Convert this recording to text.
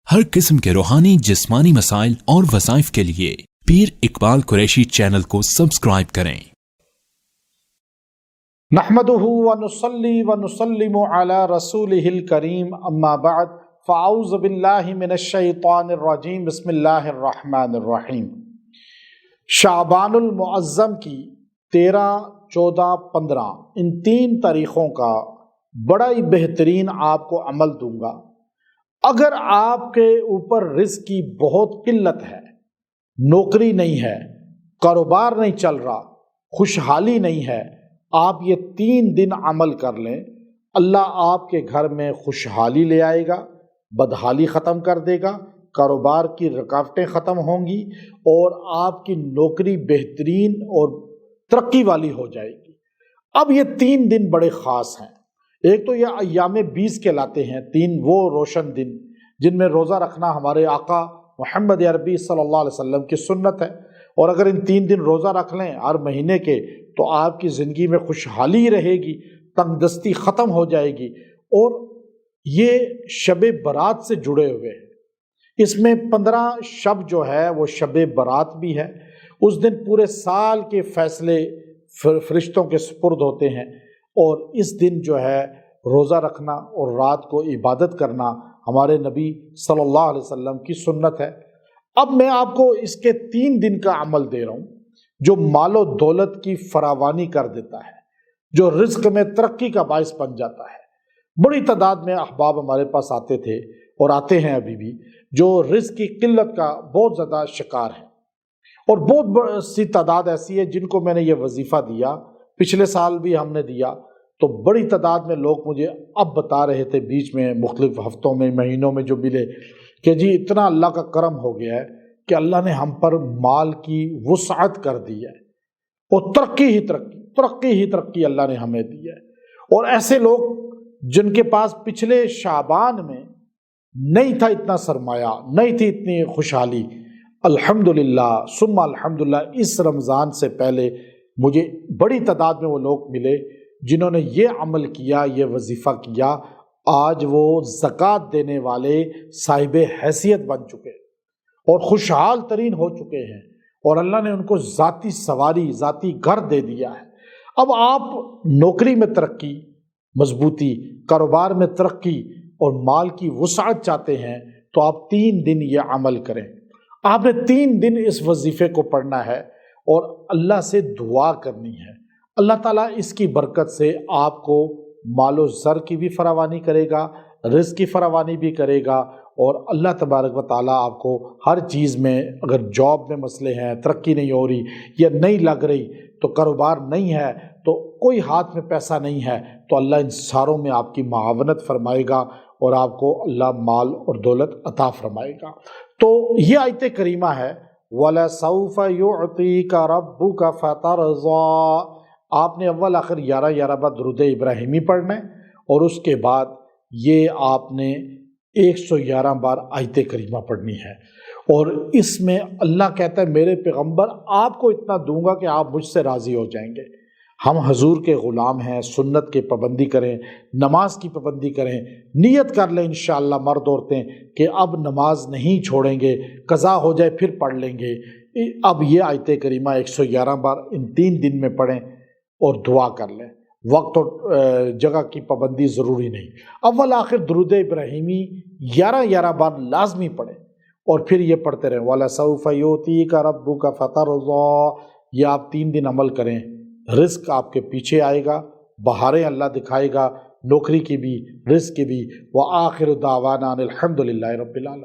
ہر قسم کے روحانی جسمانی مسائل اور وظائف کے لیے پیر اقبال قریشی چینل کو سبسکرائب کریں۔ نحمده ونصلي ونسلم على رسوله الكريم اما بعد فاعوذ باللہ من الشیطان الرجیم بسم اللہ الرحمن الرحیم۔ شعبان المعظم کی 13، 14، 15 ان 3 تاریخوں کا بڑا ہی بہترین آپ کو عمل دوں گا۔ اگر آپ کے اوپر رزق کی بہت قلت ہے، نوکری نہیں ہے، کاروبار نہیں چل رہا، خوشحالی نہیں ہے، آپ یہ 3 دن عمل کر لیں، اللہ آپ کے گھر میں خوشحالی لے آئے گا، بدحالی ختم کر دے گا، کاروبار کی رکاوٹیں ختم ہوں گی اور آپ کی نوکری بہترین اور ترقی والی ہو جائے گی۔ اب یہ 3 دن بڑے خاص ہیں۔ ایک تو یہ ایام 20 کہلاتے ہیں، 3 وہ روشن دن جن میں روزہ رکھنا ہمارے آقا محمد عربی صلی اللہ علیہ وسلم کی سنت ہے، اور اگر ان 3 دن روزہ رکھ لیں ہر مہینے کے تو آپ کی زندگی میں خوشحالی رہے گی، تنگ دستی ختم ہو جائے گی۔ اور یہ شب برات سے جڑے ہوئے ہیں، اس میں 15 شب جو ہے وہ شب برات بھی ہے۔ اس دن پورے سال کے فیصلے فرشتوں کے سپرد ہوتے ہیں، اور اس دن جو ہے روزہ رکھنا اور رات کو عبادت کرنا ہمارے نبی صلی اللہ علیہ وسلم کی سنت ہے۔ اب میں آپ کو اس کے 3 دن کا عمل دے رہا ہوں جو مال و دولت کی فراوانی کر دیتا ہے، جو رزق میں ترقی کا باعث بن جاتا ہے۔ بڑی تعداد میں احباب ہمارے پاس آتے تھے اور آتے ہیں ابھی بھی، جو رزق کی قلت کا بہت زیادہ شکار ہیں، اور بہت سی تعداد ایسی ہے جن کو میں نے یہ وظیفہ دیا، پچھلے سال بھی ہم نے دیا، تو بڑی تعداد میں لوگ مجھے اب بتا رہے تھے بیچ میں مختلف ہفتوں میں مہینوں میں جو ملے کہ جی اتنا اللہ کا کرم ہو گیا ہے کہ اللہ نے ہم پر مال کی وسعت کر دی ہے، اور ترقی ہی ترقی اللہ نے ہمیں دی ہے۔ اور ایسے لوگ جن کے پاس پچھلے شعبان میں نہیں تھا اتنا سرمایہ، نہیں تھی اتنی خوشحالی، الحمدللہ ثم الحمدللہ اس رمضان سے پہلے مجھے بڑی تعداد میں وہ لوگ ملے جنہوں نے یہ عمل کیا، یہ وظیفہ کیا، آج وہ زکوٰۃ دینے والے صاحب حیثیت بن چکے اور خوشحال ترین ہو چکے ہیں، اور اللہ نے ان کو ذاتی سواری، ذاتی گھر دے دیا ہے۔ اب آپ نوکری میں ترقی، مضبوطی، کاروبار میں ترقی اور مال کی وسعت چاہتے ہیں تو آپ 3 دن یہ عمل کریں۔ آپ نے 3 دن اس وظیفے کو پڑھنا ہے اور اللہ سے دعا کرنی ہے۔ اللہ تعالیٰ اس کی برکت سے آپ کو مال و زر کی بھی فراوانی کرے گا، رزق کی فراوانی بھی کرے گا، اور اللہ تبارک و تعالیٰ آپ کو ہر چیز میں، اگر جاب میں مسئلے ہیں، ترقی نہیں ہو رہی یا نہیں لگ رہی، تو کاروبار نہیں ہے، تو کوئی ہاتھ میں پیسہ نہیں ہے، تو اللہ ان ساروں میں آپ کی معاونت فرمائے گا اور آپ کو اللہ مال اور دولت عطا فرمائے گا۔ تو یہ آیت کریمہ ہے وَلَسَوْفَ يُعْطِيكَ رَبُّكَ فَتَرْضَىٰ۔ آپ نے اول آخر 11 بار درود ابراہیمی پڑھنا ہے، اور اس کے بعد یہ آپ نے 111 بار آیت کریمہ پڑھنی ہے، اور اس میں اللہ کہتا ہے میرے پیغمبر آپ کو اتنا دوں گا کہ آپ مجھ سے راضی ہو جائیں گے۔ ہم حضور کے غلام ہیں، سنت کی پابندی کریں، نماز کی پابندی کریں، نیت کر لیں انشاءاللہ مرد عورتیں کہ اب نماز نہیں چھوڑیں گے، قضا ہو جائے پھر پڑھ لیں گے۔ اب یہ آیت کریمہ 111 بار ان 3 دن میں پڑھیں اور دعا کر لیں، وقت اور جگہ کی پابندی ضروری نہیں۔ اول آخر درود ابراہیمی 11 بار لازمی پڑھیں، اور پھر یہ پڑھتے رہیں وَلَسَوْفَ يُعْطِيكَ رَبُّكَ فَتَرْضَىٰ۔ یہ آپ 3 دن عمل کریں، رزق آپ کے پیچھے آئے گا، بہاریں اللہ دکھائے گا، نوکری کی بھی، رزق کی بھی۔ وَآخِرُ دَعْوَانَا أَنِ الْحَمْدُ لِلَّهِ رَبِّ الْعَالَمِينَ۔